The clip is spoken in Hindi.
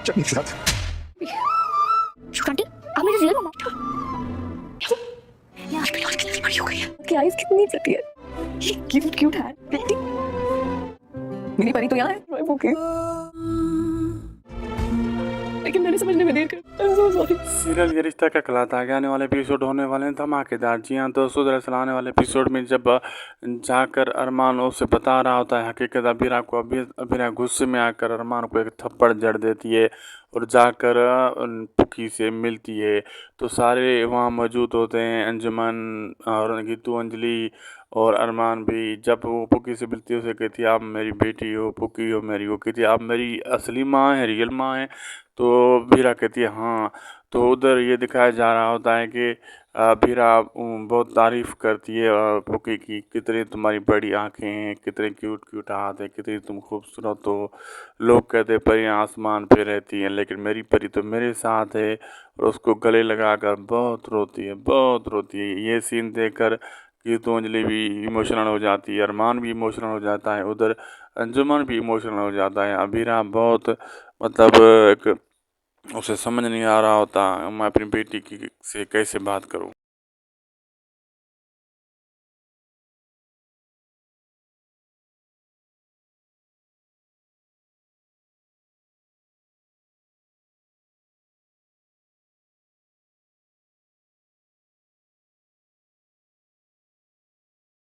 चटनी के साथ। आंटी आप मेरी रियल मम्मा ये आज पहले कितनी बड़ी हो गई है, उसकी आईज कितनी प्रिटी है, ये क्यूट क्यूट है प्रिटी। मेरी परी तो यहाँ है ओके, लेकिन मैंने समझने में देर कर। I am so sorry. Serial ये रिश्ता क्या कहलाता है आने वाले एपिसोड होने वाले हैं धमाकेदार। जी हाँ दोस्तों, दरअसल आने वाले एपिसोड में जब जाकर अरमान उसे बता रहा होता है हकीकत अबीरा को, अबीरा गुस्से में आकर अरमान को एक थप्पड़ जड़ देती है और जाकर पुकी से मिलती है। तो सारे वहाँ मौजूद होते हैं, अंजुमन और गीतू, अंजलि और अरमान भी। जब वो पुकी से मिलती है उसे कहती है आप मेरी बेटी हो, पुकी हो मेरी, वो कहती है आप मेरी असली माँ है, रियल माँ है। तो बीरा कहती है हाँ। तो उधर ये दिखाया जा रहा होता है कि बीरा बहुत तारीफ़ करती है पुकी की, कितनी तुम्हारी बड़ी आंखें हैं, कितने क्यूट क्यूट हाथ है, कितनी तुम खूबसूरत हो। लोग कहते हैं परियां आसमान पे रहती हैं, लेकिन मेरी परी तो मेरे साथ है। और उसको गले लगाकर बहुत रोती है, बहुत रोती है। ये सीन देखकर गीतू, अंजलि भी इमोशनल हो जाती है, अरमान भी इमोशनल हो जाता है, उधर अंजुमन भी इमोशनल हो जाता है। अबीरा बहुत मतलब एक उसे समझ नहीं आ रहा होता मैं अपनी बेटी की से कैसे बात करूं।